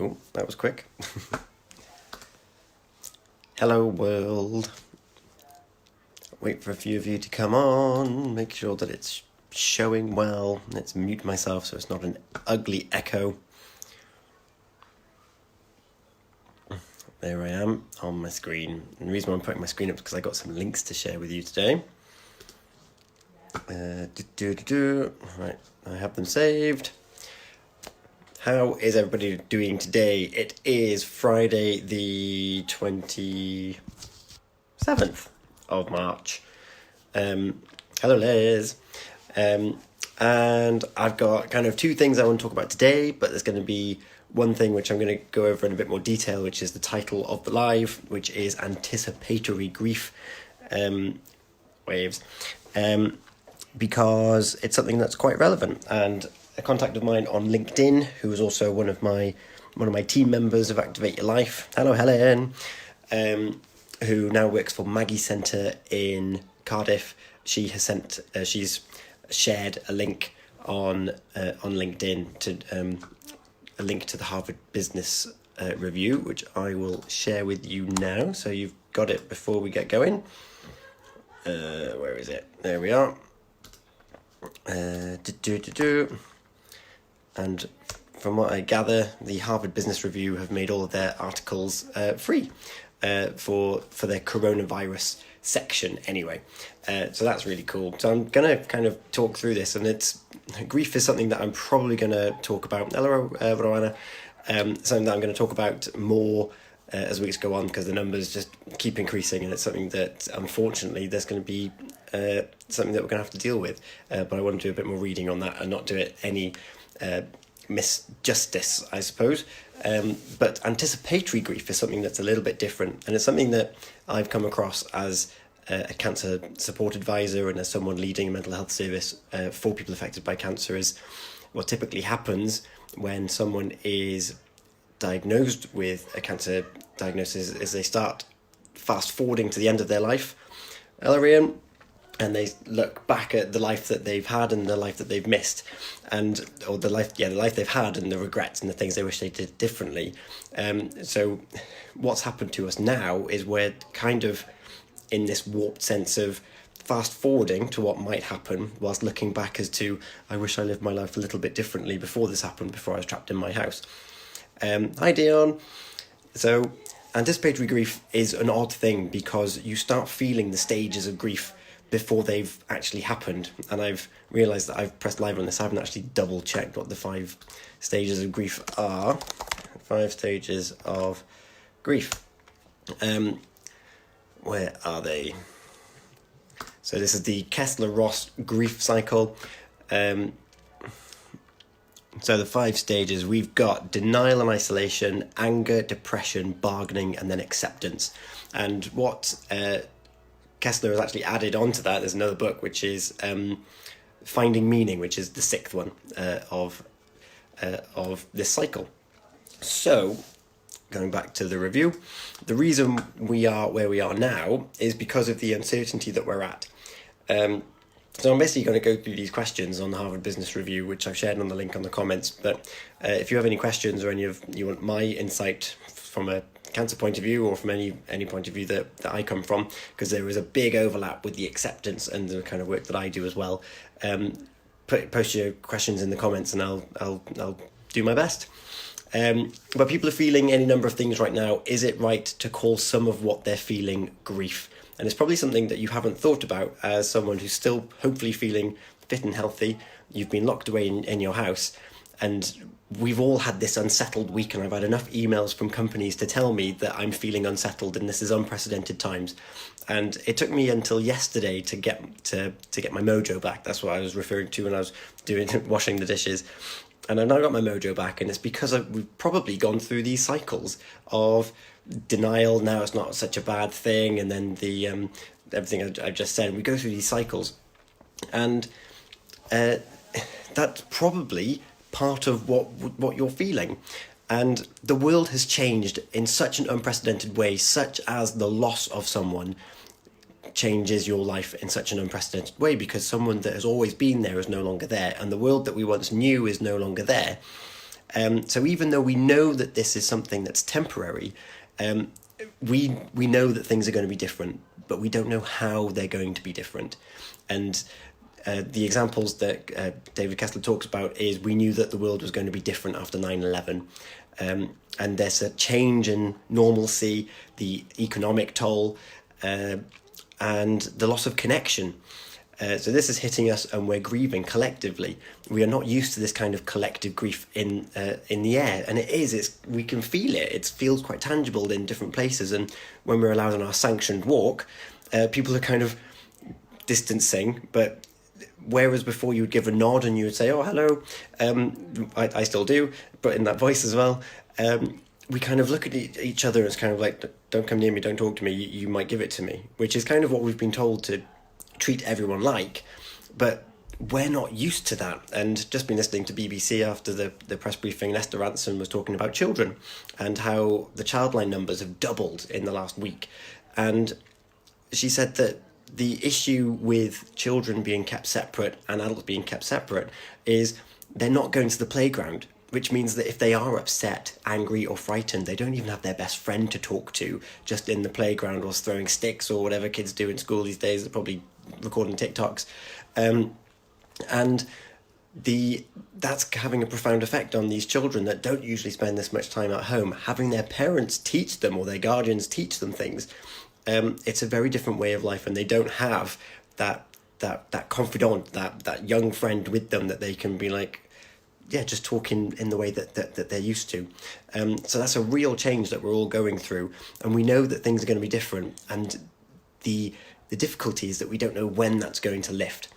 Oh, that was quick. Hello, world. Wait for a few of you to come on. Make sure that it's showing well. Let's mute myself so it's not an ugly echo. There I am on my screen. And the reason why I'm putting my screen up is because I got some links to share with you today. Right, I have them saved. How is everybody doing today? It is Friday the 27th of March. Hello, Liz. And I've got kind of two things I want to talk about today, but there's going to be one thing which I'm going to go over in a bit more detail, which is the title of the live, which is Anticipatory Grief Waves, because it's something that's quite relevant. And a contact of mine on LinkedIn, who is also one of my team members of Activate Your Life, hello Helen, who now works for Maggie Centre in Cardiff. She has she's shared a link on LinkedIn to a link to the Harvard Business Review, which I will share with you now. So you've got it before we get going. Where is it? There we are. And from what I gather, the Harvard Business Review have made all of their articles free for their coronavirus section anyway. So that's really cool. So I'm going to kind of talk through this, and grief is something that I'm probably going to talk about. Hello, Rowana. Something that I'm going to talk about more as weeks go on, because the numbers just keep increasing, and it's something that unfortunately there's going to be something that we're going to have to deal with. But I want to do a bit more reading on that and not do it any misjustice, I suppose. But anticipatory grief is something that's a little bit different, and it's something that I've come across as a cancer support advisor and as someone leading a mental health service for people affected by cancer. Is what typically happens when someone is diagnosed with a cancer diagnosis is they start fast forwarding to the end of their life. Hello, Ian. And they look back at the life that they've had and the life that they've missed, or the life they've had, and the regrets and the things they wish they did differently. So what's happened to us now is we're kind of in this warped sense of fast forwarding to what might happen, whilst looking back as to, I wish I lived my life a little bit differently before this happened, before I was trapped in my house. Hi, Dion. So anticipatory grief is an odd thing because you start feeling the stages of grief before they've actually happened. And I've realised that I've pressed live on this. I haven't actually double checked what the 5 stages of grief are. 5 stages of grief. Where are they? So this is the Kessler-Ross grief cycle. So the 5 stages, we've got denial and isolation, anger, depression, bargaining, and then acceptance. And what Kessler has actually added onto that, there's another book, which is Finding Meaning, which is the 6th one of this cycle. So, going back to the review, the reason we are where we are now is because of the uncertainty that we're at. So I'm basically going to go through these questions on the Harvard Business Review, which I've shared on the link on the comments. But if you have any questions or you want my insight from a cancer point of view, or from any point of view that I come from, because there is a big overlap with the acceptance and the kind of work that I do as well, post your questions in the comments and I'll do my best. But people are feeling any number of things right now. Is it right to call some of what they're feeling grief? And it's probably something that you haven't thought about as someone who's still hopefully feeling fit and healthy. You've been locked away in your house, and we've all had this unsettled week, and I've had enough emails from companies to tell me that I'm feeling unsettled, and this is unprecedented times. And it took me until yesterday to get my mojo back. That's what I was referring to when I was washing the dishes. And I've now got my mojo back, and it's because we've probably gone through these cycles of denial. Now it's not such a bad thing, and then the everything I've just said. We go through these cycles, and that's probably part of what you're feeling. And the world has changed in such an unprecedented way, such as the loss of someone changes your life in such an unprecedented way, because someone that has always been there is no longer there, and the world that we once knew is no longer there. So even though we know that this is something that's temporary, we know that things are going to be different, but we don't know how they're going to be different. And the examples that David Kessler talks about is we knew that the world was going to be different after 9/11. And there's a change in normalcy, the economic toll, and the loss of connection. So this is hitting us, and we're grieving collectively. We are not used to this kind of collective grief in the air, and we can feel it. It feels quite tangible in different places, and when we're allowed on our sanctioned walk, people are kind of distancing, but whereas before you would give a nod and you would say, "Oh, hello," I still do, but in that voice as well. We kind of look at each other and it's kind of like, "Don't come near me, don't talk to me, you might give it to me," which is kind of what we've been told to treat everyone like, but we're not used to that. And just been listening to BBC after the press briefing, Esther Ransom was talking about children and how the childline numbers have doubled in the last week. And she said that the issue with children being kept separate and adults being kept separate is they're not going to the playground, which means that if they are upset, angry or frightened, they don't even have their best friend to talk to just in the playground or throwing sticks or whatever kids do in school these days. They're probably recording TikToks. And that's having a profound effect on these children that don't usually spend this much time at home. Having their parents teach them or their guardians teach them things, it's a very different way of life, and they don't have that confidant, that young friend with them that they can be like, yeah, just talking in the way that they're used to. So that's a real change that we're all going through, and we know that things are going to be different, and the difficulty is that we don't know when that's going to lift.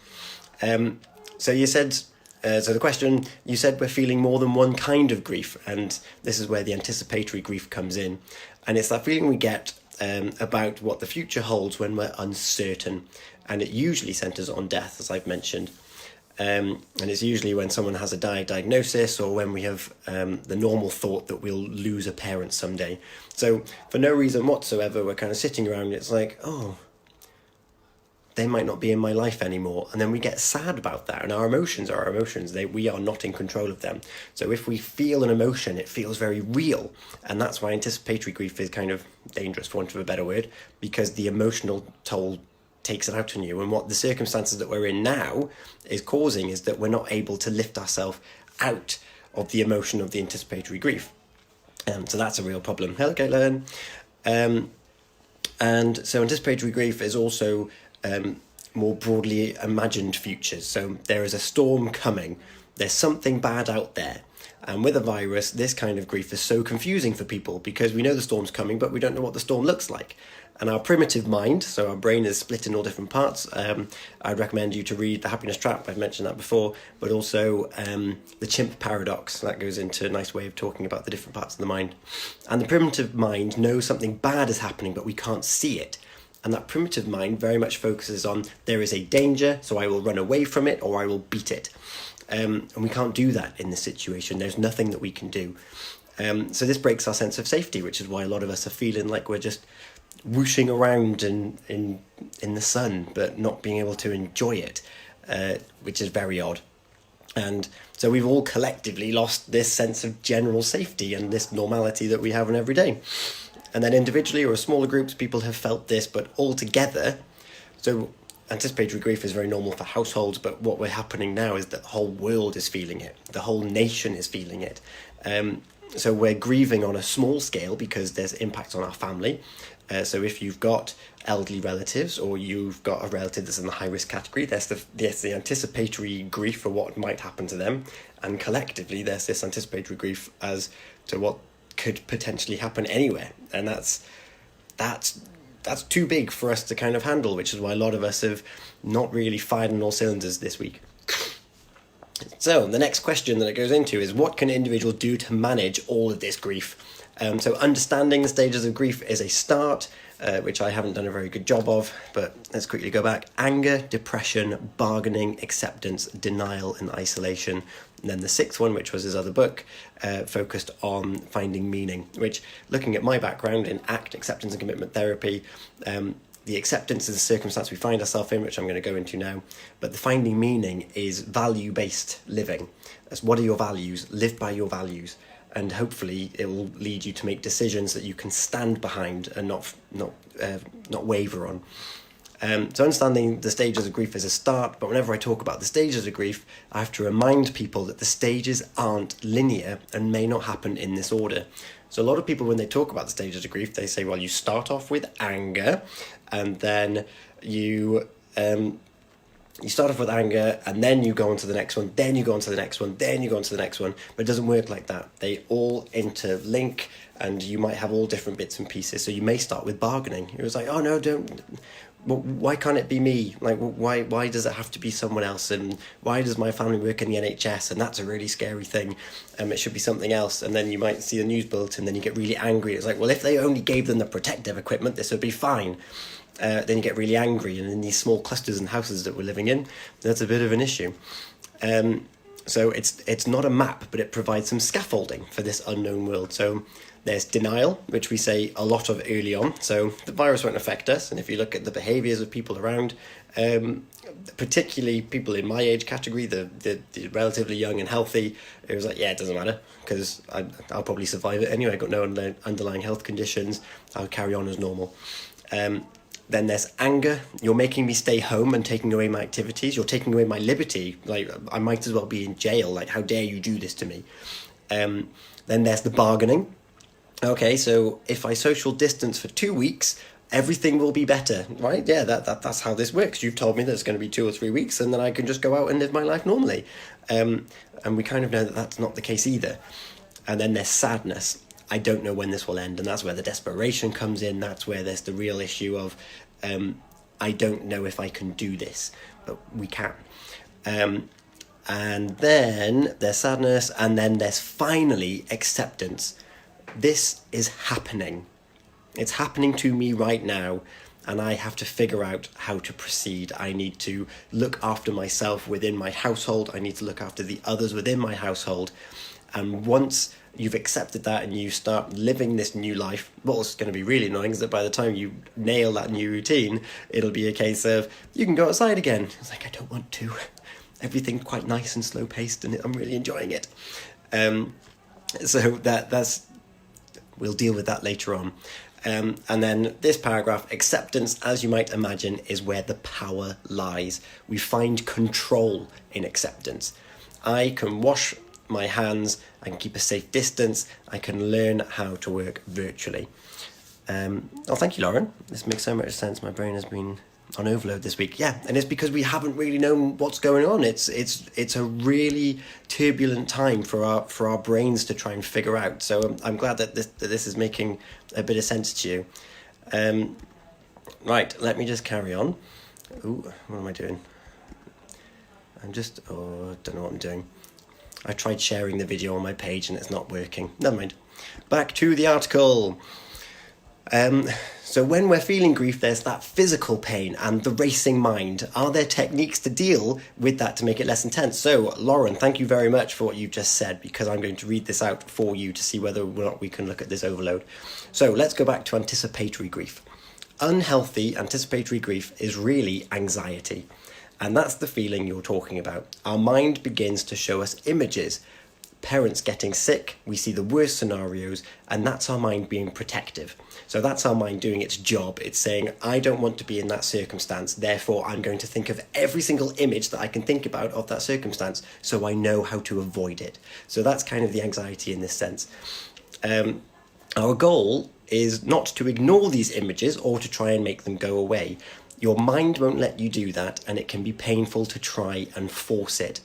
So you said, so the question, you said we're feeling more than one kind of grief, and this is where the anticipatory grief comes in, and it's that feeling we get about what the future holds when we're uncertain, and it usually centres on death, as I've mentioned. And it's usually when someone has a diagnosis or when we have the normal thought that we'll lose a parent someday. So for no reason whatsoever, we're kind of sitting around and it's like, oh, they might not be in my life anymore. And then we get sad about that. And our emotions are our emotions. We are not in control of them. So if we feel an emotion, it feels very real. And that's why anticipatory grief is kind of dangerous, for want of a better word, because the emotional toll takes it out on you. And what the circumstances that we're in now is causing is that we're not able to lift ourselves out of the emotion of the anticipatory grief. So that's a real problem. Hello, Caitlin. And so anticipatory grief is also more broadly imagined futures. So there is a storm coming. There's something bad out there. And with a virus, this kind of grief is so confusing for people because we know the storm's coming, but we don't know what the storm looks like. And our primitive mind, so our brain is split in all different parts. I'd recommend you to read The Happiness Trap, I've mentioned that before, but also the chimp paradox. That goes into a nice way of talking about the different parts of the mind. And the primitive mind knows something bad is happening, but we can't see it. And that primitive mind very much focuses on there is a danger, so I will run away from it or I will beat it. And we can't do that in this situation. There's nothing that we can do. So this breaks our sense of safety, which is why a lot of us are feeling like we're just whooshing around in the sun, but not being able to enjoy it, which is very odd. And so we've all collectively lost this sense of general safety and this normality that we have in every day. And then individually or smaller groups, people have felt this, but all together. So anticipatory grief is very normal for households, but what we're happening now is that the whole world is feeling it. The whole nation is feeling it. So we're grieving on a small scale because there's impacts on our family. So if you've got elderly relatives or you've got a relative that's in the high-risk category, there's the anticipatory grief for what might happen to them. And collectively, there's this anticipatory grief as to what could potentially happen anywhere. And that's too big for us to kind of handle, which is why a lot of us have not really fired on all cylinders this week. So the next question that it goes into is, what can individuals do to manage all of this grief? So understanding the stages of grief is a start, which I haven't done a very good job of, but let's quickly go back. Anger, depression, bargaining, acceptance, denial, and isolation. And then the sixth one, which was his other book, focused on finding meaning, which, looking at my background in ACT, acceptance and commitment therapy, the acceptance is the circumstance we find ourselves in, which I'm going to go into now. But the finding meaning is value-based living. That's what are your values? Live by your values. And hopefully it will lead you to make decisions that you can stand behind and not waver on. So understanding the stages of grief is a start, but whenever I talk about the stages of grief, I have to remind people that the stages aren't linear and may not happen in this order. So a lot of people, when they talk about the stages of grief, they say, well, you start off with anger, and then you start off with anger, and then you go on to the next one, then you go on to the next one, then you go on to the next one. But it doesn't work like that. They all interlink, and you might have all different bits and pieces. So you may start with bargaining. It was like, oh no, don't... Why can't it be me? Like, why does it have to be someone else? And why does my family work in the NHS? And that's a really scary thing. It should be something else. And then you might see the news bulletin, then you get really angry. It's like, well, if they only gave them the protective equipment, this would be fine. Then you get really angry. And in these small clusters and houses that we're living in, that's a bit of an issue. So it's not a map, but it provides some scaffolding for this unknown world. So there's denial, which we say a lot of early on. So the virus won't affect us. And if you look at the behaviours of people around, particularly people in my age category, the relatively young and healthy, it was like, yeah, it doesn't matter because I'll probably survive it anyway. I've got no underlying health conditions. I'll carry on as normal. Then there's anger. You're making me stay home and taking away my activities. You're taking away my liberty. Like, I might as well be in jail. Like, how dare you do this to me? Then there's the bargaining. Okay, so if I social distance for 2 weeks, everything will be better, right? Yeah, that's how this works. You've told me that it's going to be 2 or 3 weeks, and then I can just go out and live my life normally. And we kind of know that that's not the case either. And then there's sadness. I don't know when this will end, and that's where the desperation comes in. That's where there's the real issue of, I don't know if I can do this, but we can. And then there's sadness, and then there's finally acceptance. This is happening. It's happening to me right now, and I have to figure out how to proceed. I need to look after myself within my household. I need to look after the others within my household. And once you've accepted that and you start living this new life, what's going to be really annoying is that by the time you nail that new routine, it'll be a case of, you can go outside again. It's like, I don't want to. Everything's quite nice and slow-paced, and I'm really enjoying it. So that's... We'll deal with that later on. And then this paragraph, acceptance, as you might imagine, is where the power lies. We find control in acceptance. I can wash my hands, I can keep a safe distance, I can learn how to work virtually. Thank you, Lauren. This makes so much sense. My brain has been on overload this week. Yeah, and it's because we haven't really known what's going on. It's a really turbulent time for our brains to try and figure out. So I'm glad that this is making a bit of sense to you. Right, let me just carry on. Ooh, what am I doing? I don't know what I'm doing. I tried sharing the video on my page and it's not working. Never mind. Back to the article. So when we're feeling grief, there's that physical pain and the racing mind. Are there techniques to deal with that to make it less intense? So, Lauren, thank you very much for what you've just said, because I'm going to read this out for you to see whether or not we can look at this overload. So let's go back to anticipatory grief. Unhealthy anticipatory grief is really anxiety. And that's the feeling you're talking about. Our mind begins to show us images. Parents getting sick, we see the worst scenarios, and that's our mind being protective. So that's our mind doing its job. It's saying, I don't want to be in that circumstance, therefore I'm going to think of every single image that I can think about of that circumstance so I know how to avoid it. So that's kind of the anxiety in this sense. Our goal is not to ignore these images or to try and make them go away. Your mind won't let you do that, and it can be painful to try and force it.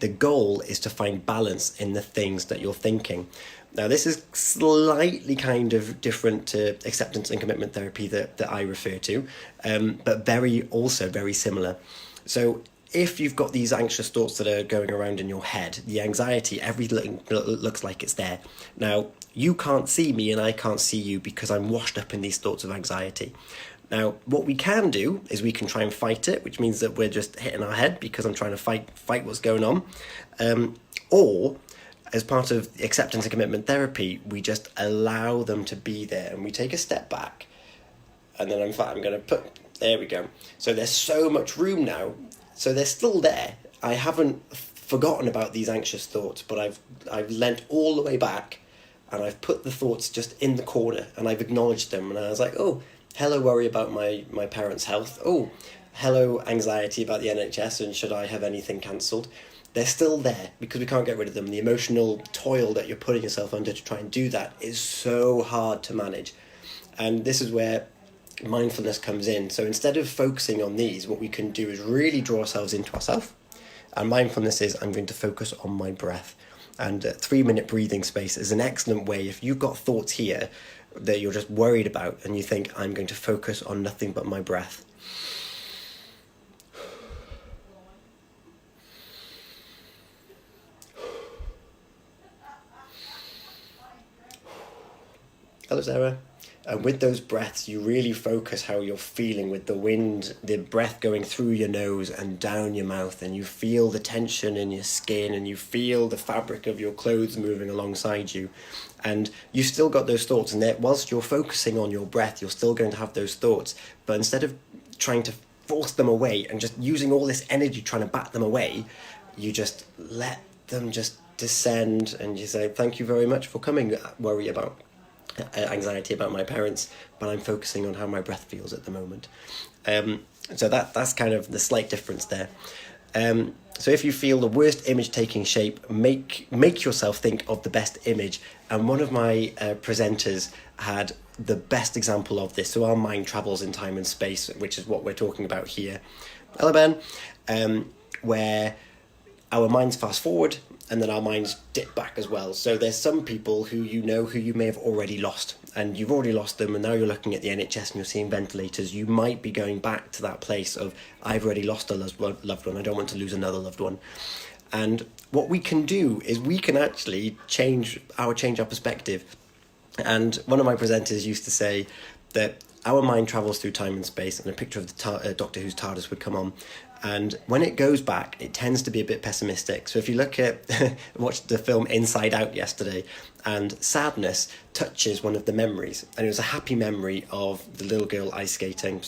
The goal is to find balance in the things that you're thinking. Now, this is slightly kind of different to acceptance and commitment therapy that I refer to, but very similar. So if you've got these anxious thoughts that are going around in your head, the anxiety, everything looks like it's there. Now, you can't see me and I can't see you because I'm washed up in these thoughts of anxiety. Now, what we can do is we can try and fight it, which means that we're just hitting our head because I'm trying to fight what's going on. Or, as part of acceptance and commitment therapy, we just allow them to be there and we take a step back and then I'm going to put, there we go. So there's so much room now. So they're still there. I haven't forgotten about these anxious thoughts, but I've leant all the way back, and I've put the thoughts just in the corner, and I've acknowledged them, and I was like, oh, hello worry about my parents' health. Oh, hello anxiety about the NHS, and should I have anything cancelled? They're still there because we can't get rid of them. The emotional toil that you're putting yourself under to try and do that is so hard to manage. And this is where mindfulness comes in. So instead of focusing on these, what we can do is really draw ourselves into ourselves. And mindfulness is, I'm going to focus on my breath. And 3-minute breathing space is an excellent way. If you've got thoughts here that you're just worried about and you think, I'm going to focus on nothing but my breath. Hello, Sarah. And with those breaths, you really focus how you're feeling with the wind, the breath going through your nose and down your mouth, and you feel the tension in your skin, and you feel the fabric of your clothes moving alongside you. And you still got those thoughts, and that whilst you're focusing on your breath, you're still going to have those thoughts. But instead of trying to force them away and just using all this energy trying to bat them away, you just let them just descend, and you say, thank you very much for coming, worry about anxiety about my parents, but I'm focusing on how my breath feels at the moment. So that's kind of the slight difference there. So if you feel the worst image taking shape, make yourself think of the best image. And one of my presenters had the best example of this. So our mind travels in time and space, which is what we're talking about here. Hello, Ben. Where our minds fast forward, and then our minds dip back as well. So there's some people who you may have already lost, and you've already lost them, and now you're looking at the NHS and you're seeing ventilators. You might be going back to that place of, I've already lost a loved one, I don't want to lose another loved one. And what we can do is we can actually change our perspective. And one of my presenters used to say that our mind travels through time and space, and a picture of the Doctor Who's TARDIS would come on. And when it goes back, it tends to be a bit pessimistic. So if you look at, watched the film Inside Out yesterday, and sadness touches one of the memories. And it was a happy memory of the little girl ice skating.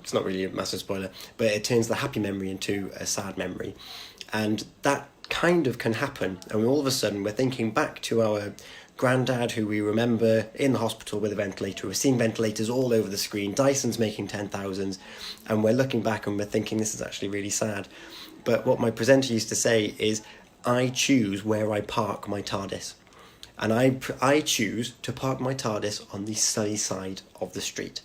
It's not really a massive spoiler, but it turns the happy memory into a sad memory. And that kind of can happen. And all of a sudden, we're thinking back to our granddad, who we remember in the hospital with a ventilator. We're seeing ventilators all over the screen. Dyson's making 10,000s, and we're looking back and we're thinking this is actually really sad. But what my presenter used to say is, I choose where I park my TARDIS, and I choose to park my TARDIS on the sunny side of the street,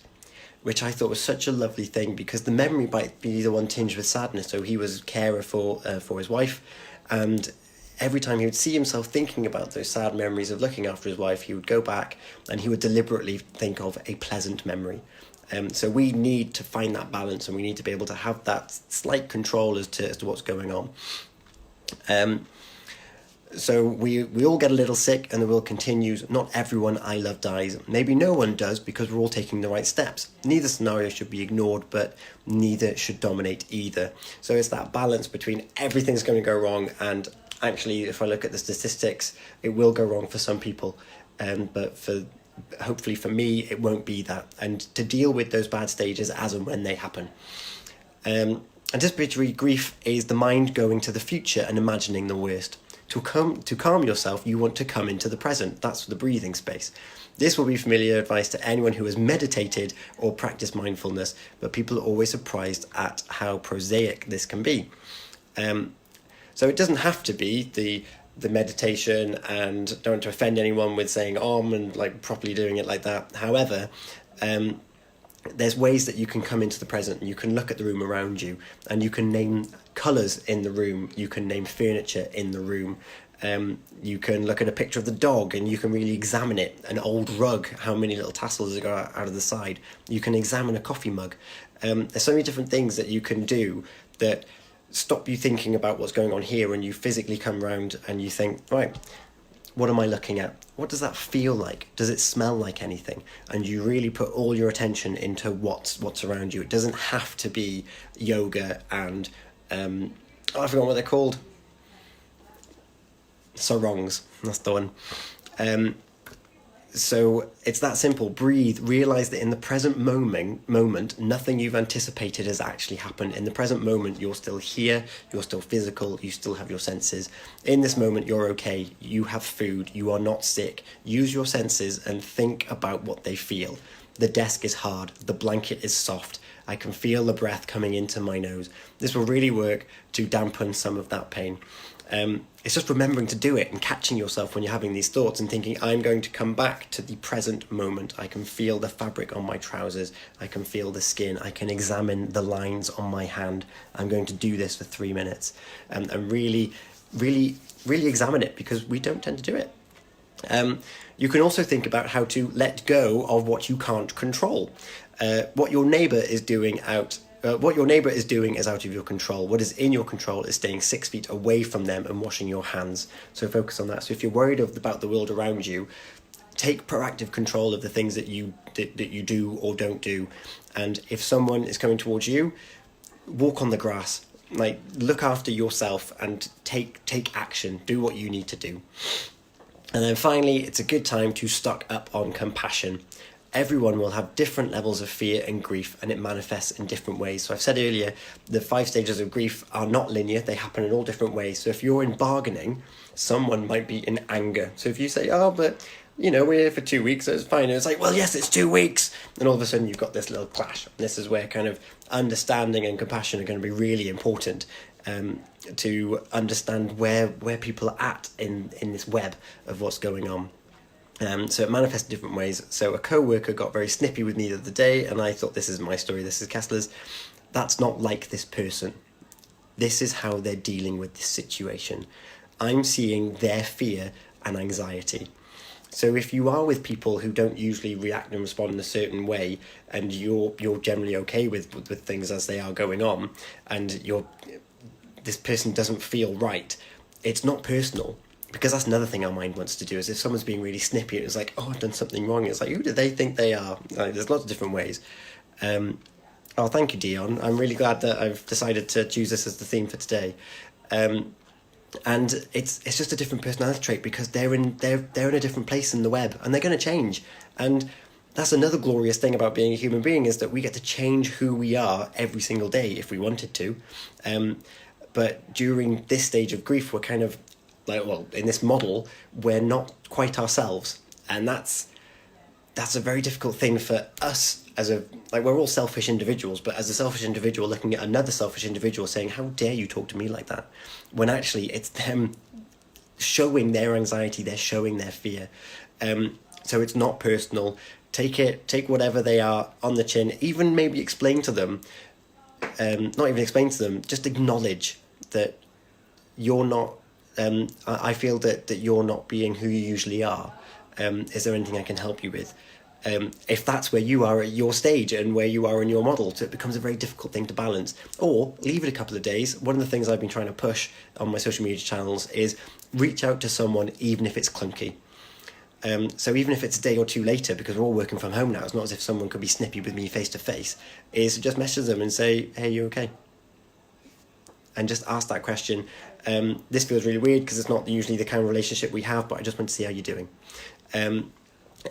which I thought was such a lovely thing, because the memory might be the one tinged with sadness. So he was carer for his wife, and every time he would see himself thinking about those sad memories of looking after his wife, he would go back and he would deliberately think of a pleasant memory. So we need to find that balance, and we need to be able to have that slight control as to what's going on. So we all get a little sick, and the world continues. Not everyone I love dies. Maybe no one does, because we're all taking the right steps. Neither scenario should be ignored, but neither should dominate either. So it's that balance between everything's going to go wrong, and actually, if I look at the statistics, it will go wrong for some people, but hopefully for me, it won't be that. And to deal with those bad stages as and when they happen. Anticipatory grief is the mind going to the future and imagining the worst. To calm yourself, you want to come into the present. That's the breathing space. This will be familiar advice to anyone who has meditated or practiced mindfulness, but people are always surprised at how prosaic this can be. So it doesn't have to be the meditation, and don't want to offend anyone with saying Om and like properly doing it like that. However, there's ways that you can come into the present, and you can look at the room around you, and you can name colours in the room, you can name furniture in the room, you can look at a picture of the dog and you can really examine it, an old rug, how many little tassels have got out of the side. You can examine a coffee mug. There's so many different things that you can do that stop you thinking about what's going on here, and you physically come round and you think, right, what am I looking at? What does that feel like? Does it smell like anything? And you really put all your attention into what's around you. It doesn't have to be yoga and I forgot what they're called. Sarongs, that's the one. So it's that simple. Breathe. Realize that in the present moment, nothing you've anticipated has actually happened. In the present moment, you're still here. You're still physical. You still have your senses. In this moment, you're okay. You have food. You are not sick. Use your senses and think about what they feel. The desk is hard. The blanket is soft. I can feel the breath coming into my nose. This will really work to dampen some of that pain. It's just remembering to do it and catching yourself when you're having these thoughts and thinking, I'm going to come back to the present moment. I can feel the fabric on my trousers. I can feel the skin. I can examine the lines on my hand. I'm going to do this for 3 minutes, and really, really, really examine it, because we don't tend to do it. You can also think about how to let go of what you can't control. What your neighbour is doing is out of your control. What is in your control is staying 6 feet away from them and washing your hands. So focus on that. So if you're worried about the world around you, take proactive control of the things that you do or don't do. And if someone is coming towards you, walk on the grass. Like, look after yourself and take action. Do what you need to do. And then finally, it's a good time to stock up on compassion. Everyone will have different levels of fear and grief, and it manifests in different ways. So I've said earlier, the 5 stages of grief are not linear. They happen in all different ways. So if you're in bargaining, someone might be in anger. So if you say, oh, but, we're here for 2 weeks, so it's fine. And it's like, well, yes, it's 2 weeks. And all of a sudden you've got this little clash. And this is where kind of understanding and compassion are going to be really important, to understand where people are at in this web of what's going on. So it manifests in different ways. So a co-worker got very snippy with me the other day, and I thought, this is my story, this is Kessler's. That's not like this person. This is how they're dealing with this situation. I'm seeing their fear and anxiety. So if you are with people who don't usually react and respond in a certain way, and you're generally okay with things as they are going on, and this person doesn't feel right, it's not personal. Because that's another thing our mind wants to do, is if someone's being really snippy, it's like, oh, I've done something wrong. It's like, who do they think they are? Like, there's lots of different ways. Oh, thank you, Dion. I'm really glad that I've decided to choose this as the theme for today. And it's just a different personality trait, because they're in a different place in the web, and they're going to change. And that's another glorious thing about being a human being, is that we get to change who we are every single day if we wanted to. But during this stage of grief, we're kind of in this model, we're not quite ourselves, and that's a very difficult thing for us we're all selfish individuals, but as a selfish individual looking at another selfish individual saying, how dare you talk to me like that, when actually it's them showing their anxiety, they're showing their fear. So it's not personal. Take whatever they are on the chin, even maybe explain to them, not even explain to them, just acknowledge that you're not, I feel that you're not being who you usually are. Is there anything I can help you with? If that's where you are at your stage and where you are in your model, so it becomes a very difficult thing to balance. Or leave it a couple of days. One of the things I've been trying to push on my social media channels is reach out to someone, even if it's clunky. So even if it's a day or two later, because we're all working from home now, it's not as if someone could be snippy with me face to face, is just message them and say, hey, you okay? And just ask that question. This feels really weird because it's not usually the kind of relationship we have, but I just want to see how you're doing.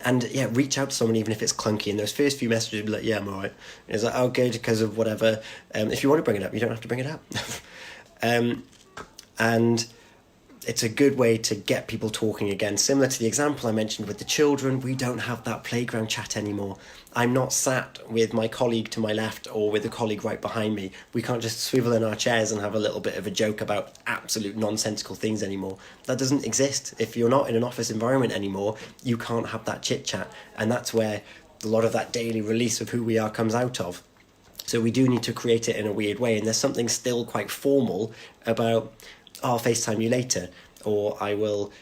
And yeah, reach out to someone even if it's clunky. And those first few messages will be like, yeah, I'm all right. And it's like, oh, good, because of whatever. If you want to bring it up, you don't have to bring it up. And it's a good way to get people talking again. Similar to the example I mentioned with the children, we don't have that playground chat anymore. I'm not sat with my colleague to my left or with a colleague right behind me. We can't just swivel in our chairs and have a little bit of a joke about absolute nonsensical things anymore. That doesn't exist. If you're not in an office environment anymore, you can't have that chit chat. And that's where a lot of that daily release of who we are comes out of. So we do need to create it in a weird way. And there's something still quite formal about, I'll FaceTime you later, or I will.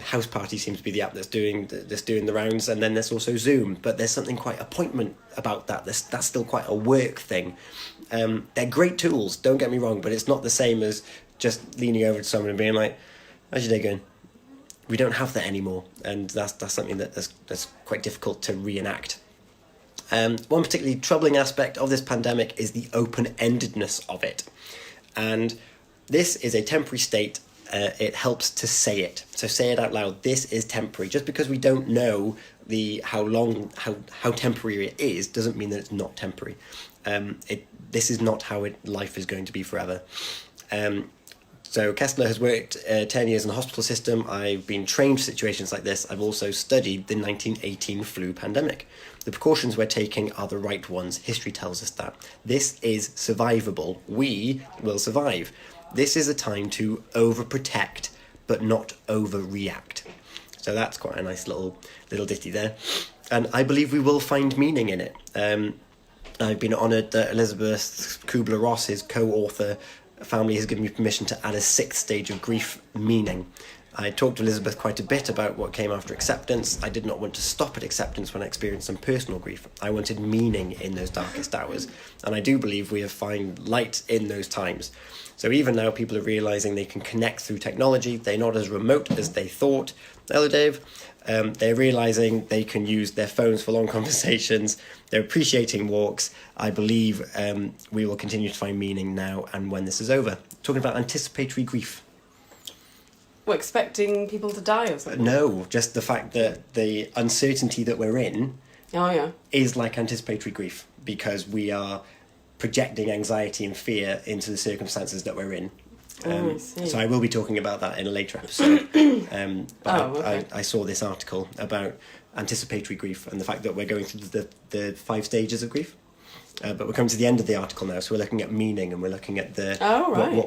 House Party seems to be the app that's doing the rounds, and then there's also Zoom. But there's something quite appointment about that. That's still quite a work thing. They're great tools, don't get me wrong, but it's not the same as just leaning over to someone and being like, "How's your day going?" We don't have that anymore, and that's something that's quite difficult to reenact. One particularly troubling aspect of this pandemic is the open-endedness of it, and this is a temporary state it helps to say it. So say it out loud. This is temporary. Just because we don't know how temporary it is doesn't mean that it's not temporary. This is not how life is going to be forever. So Kessler has worked 10 years in the hospital system. I've been trained for situations like this. I've also studied the 1918 flu pandemic. The precautions we're taking are the right ones. History tells us that. This is survivable. We will survive. This is a time to overprotect, but not overreact. So that's quite a nice little ditty there. And I believe we will find meaning in it. I've been honoured that Elizabeth Kubler-Ross, his co-author, family has given me permission to add a 6th stage of grief, meaning. I talked to Elizabeth quite a bit about what came after acceptance. I did not want to stop at acceptance when I experienced some personal grief. I wanted meaning in those darkest hours. And I do believe we have found light in those times. So even now, people are realising they can connect through technology. They're not as remote as they thought. Hello, Dave. They're realising they can use their phones for long conversations. They're appreciating walks. I believe we will continue to find meaning now and when this is over. Talking about anticipatory grief. We're expecting people to die or something? No, just the fact that the uncertainty that we're in is like anticipatory grief, because we are projecting anxiety and fear into the circumstances that we're in. So I will be talking about that in a later episode. I saw this article about anticipatory grief and the fact that we're going through the 5 stages of grief. But we're coming to the end of the article now, so we're looking at meaning and we're looking at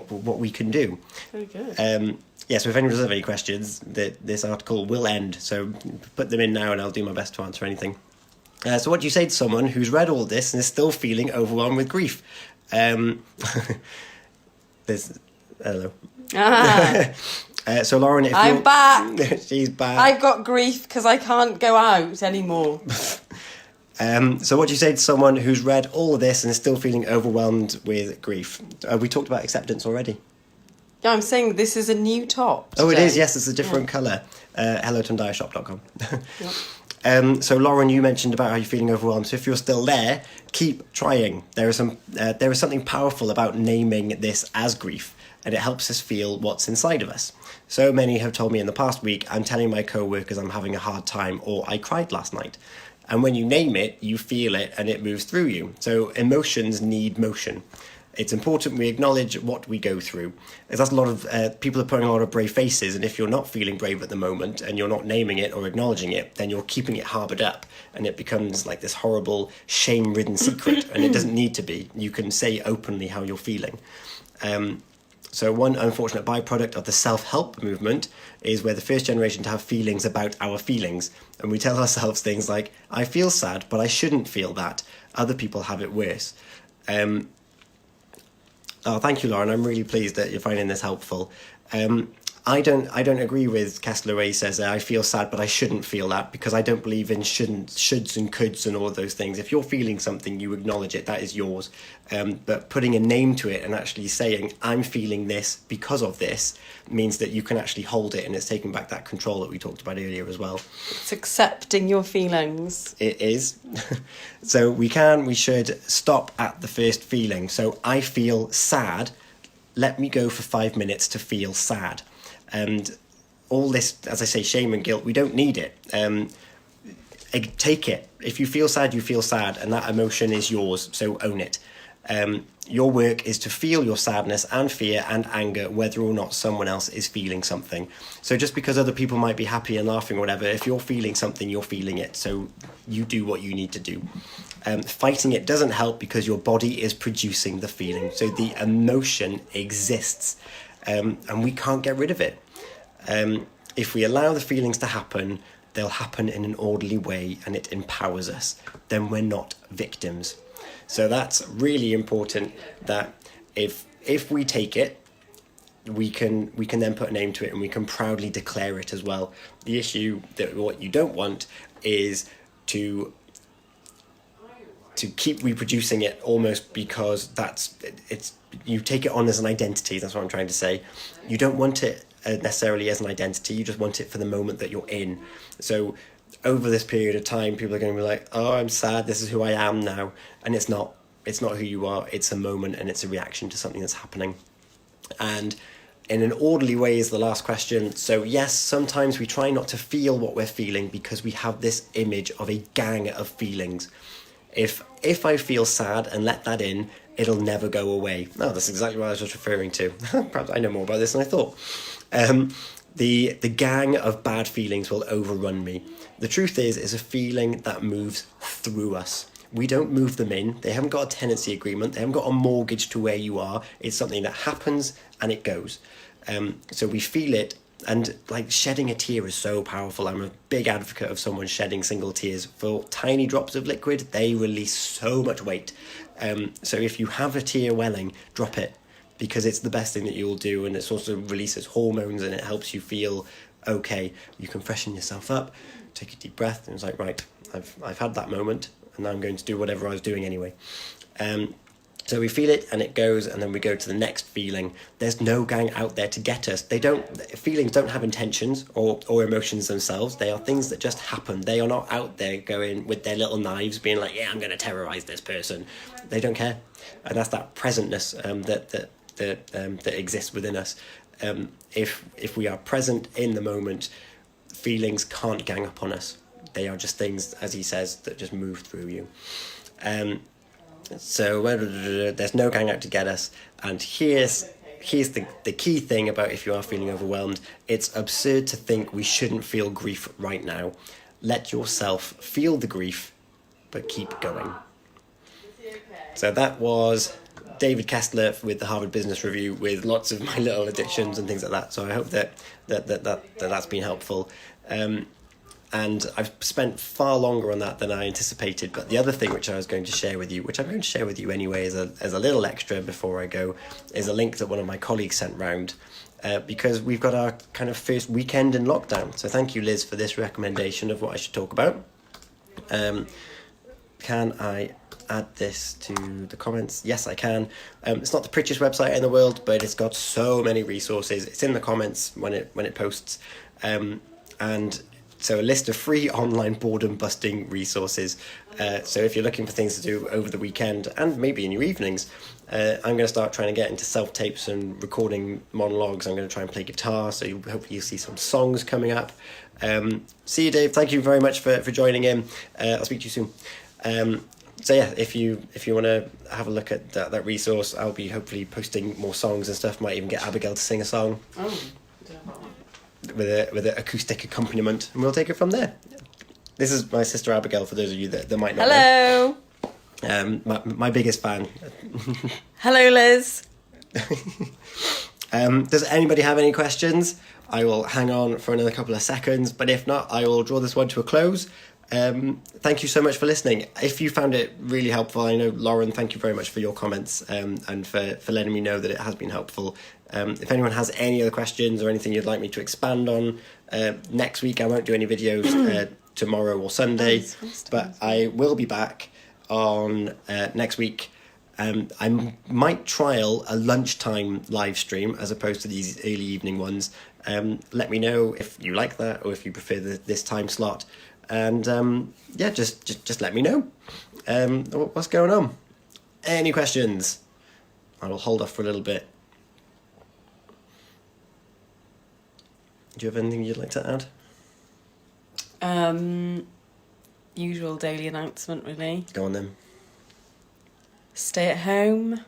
what we can do. Very good. So if anyone does have any questions, this article will end. So put them in now and I'll do my best to answer anything. So what do you say to someone who's read all this and is still feeling overwhelmed with grief? Hello. So Lauren, if I'm back. She's back. I've got grief because I can't go out anymore. So what do you say to someone who's read all of this and is still feeling overwhelmed with grief? We talked about acceptance already. Yeah, I'm saying this is a new top today. Oh, it is, yes, it's a different colour. HelloTomDyerShop.com. So Lauren, you mentioned about how you're feeling overwhelmed. So if you're still there, keep trying. There is something powerful about naming this as grief, and it helps us feel what's inside of us. So many have told me in the past week, I'm telling my co-workers I'm having a hard time, or I cried last night. And when you name it, you feel it and it moves through you. So emotions need motion. It's important we acknowledge what we go through. That's a lot of people are putting a lot of brave faces, and if you're not feeling brave at the moment and you're not naming it or acknowledging it, then you're keeping it harboured up, and it becomes like this horrible shame-ridden secret, and it doesn't need to be. You can say openly how you're feeling. So one unfortunate byproduct of the self-help movement is we're the first generation to have feelings about our feelings. And we tell ourselves things like, I feel sad, but I shouldn't feel that. Other people have it worse. Thank you, Lauren. I'm really pleased that you're finding this helpful. I don't agree with Kessler where he says I feel sad, but I shouldn't feel that, because I don't believe in shoulds and coulds and all of those things. If you're feeling something, you acknowledge it. That is yours. But putting a name to it and actually saying I'm feeling this because of this means that you can actually hold it, and it's taking back that control that we talked about earlier as well. It's accepting your feelings. It is. So we should stop at the first feeling. So I feel sad. Let me go for 5 minutes to feel sad. And all this, as I say, shame and guilt, we don't need it. Take it. If you feel sad, you feel sad, and that emotion is yours, so own it. Your work is to feel your sadness and fear and anger, whether or not someone else is feeling something. So just because other people might be happy and laughing or whatever, if you're feeling something, you're feeling it. So you do what you need to do. Fighting it doesn't help, because your body is producing the feeling. So the emotion exists. And we can't get rid of it. If we allow the feelings to happen, they'll happen in an orderly way, and it empowers us. Then we're not victims. So that's really important, that if we take it, we can then put a name to it, and we can proudly declare it as well. The issue that what you don't want is to keep reproducing it, almost because you take it on as an identity. That's what I'm trying to say. You don't want it necessarily as an identity. You just want it for the moment that you're in. So over this period of time, people are going to be like, oh, I'm sad, this is who I am now. And it's not who you are. It's a moment, and it's a reaction to something that's happening. And in an orderly way is the last question. So yes, sometimes we try not to feel what we're feeling because we have this image of a gang of feelings. If I feel sad and let that in, it'll never go away. No, that's exactly what I was just referring to. Perhaps I know more about this than I thought. The gang of bad feelings will overrun me. The truth is a feeling that moves through us. We don't move them in. They haven't got a tenancy agreement. They haven't got a mortgage to where you are. It's something that happens and it goes. So we feel it, and like shedding a tear is so powerful. I'm a big advocate of someone shedding single tears. For tiny drops of liquid, they release so much weight. So if you have a tear welling, drop it, because it's the best thing that you'll do, and it also releases hormones and it helps you feel okay. You can freshen yourself up, take a deep breath, and it's like, right, I've had that moment, and now I'm going to do whatever I was doing anyway. So we feel it and it goes, and then we go to the next feeling. There's no gang out there to get us. Feelings don't have intentions or emotions themselves. They are things that just happen. They are not out there going with their little knives being like, yeah, I'm going to terrorize this person. They don't care. And that's that presentness that exists within us. If we are present in the moment, feelings can't gang up on us. They are just things, as he says, that just move through you. So there's no gang out to get us. And here's the key thing about if you are feeling overwhelmed. It's absurd to think we shouldn't feel grief right now. Let yourself feel the grief, but keep going. So that was David Kessler with the Harvard Business Review, with lots of my little additions and things like that. So I hope that's been helpful. And I've spent far longer on that than I anticipated. But the other thing which I was going to share with you, which I'm going to share with you anyway as a little extra before I go, is a link that one of my colleagues sent round. Because we've got our kind of first weekend in lockdown. So thank you, Liz, for this recommendation of what I should talk about. Can I add this to the comments? Yes, I can. It's not the prettiest website in the world, but it's got so many resources. It's in the comments when it posts. And so a list of free online boredom busting resources. So if you're looking for things to do over the weekend and maybe in your evenings, I'm going to start trying to get into self-tapes and recording monologues. I'm going to try and play guitar, so hopefully you'll see some songs coming up. See you, Dave. Thank you very much for joining in. I'll speak to you soon. So yeah, if you want to have a look at that resource, I'll be hopefully posting more songs and stuff. Might even get Abigail to sing a song. Oh, with an acoustic accompaniment, and we'll take it from there. This is my sister Abigail, for those of you that might not know. Hello. My biggest fan. Hello, Liz. Does anybody have any questions? I will hang on for another couple of seconds, but if not, I will draw this one to a close. Thank you so much for listening. If you found it really helpful, I know, Lauren, thank you very much for your comments, and for letting me know that it has been helpful. If anyone has any other questions or anything you'd like me to expand on, next week I won't do any videos, tomorrow or Sunday, but I will be back on next week. I might trial a lunchtime live stream as opposed to these early evening ones. Let me know if you like that or if you prefer this time slot. And yeah, just let me know what's going on. Any questions? I will hold off for a little bit. Do you have anything you'd like to add? Usual daily announcement, really. Go on then. Stay at home,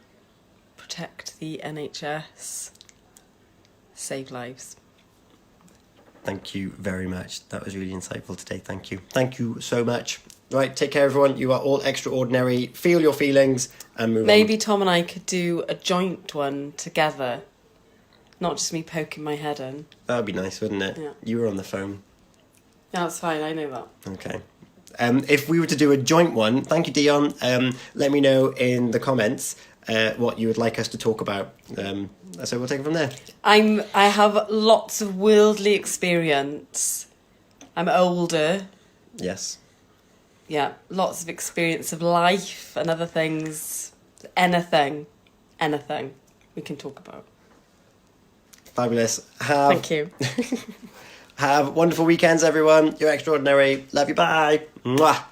protect the NHS, save lives. Thank you very much. That was really insightful today. Thank you. Thank you so much. Right, take care, everyone. You are all extraordinary. Feel your feelings and move on. Maybe Tom and I could do a joint one together. Not just me poking my head in. That would be nice, wouldn't it? Yeah. You were on the phone. Yeah, that's fine. I know that. Okay. If we were to do a joint one, thank you, Dion. Let me know in the comments what you would like us to talk about. So we'll take it from there. I have lots of worldly experience. I'm older. Yes. Yeah, lots of experience of life and other things. Anything we can talk about. Fabulous. Thank you. Have wonderful weekends, everyone. You're extraordinary. Love you. Bye. Mwah.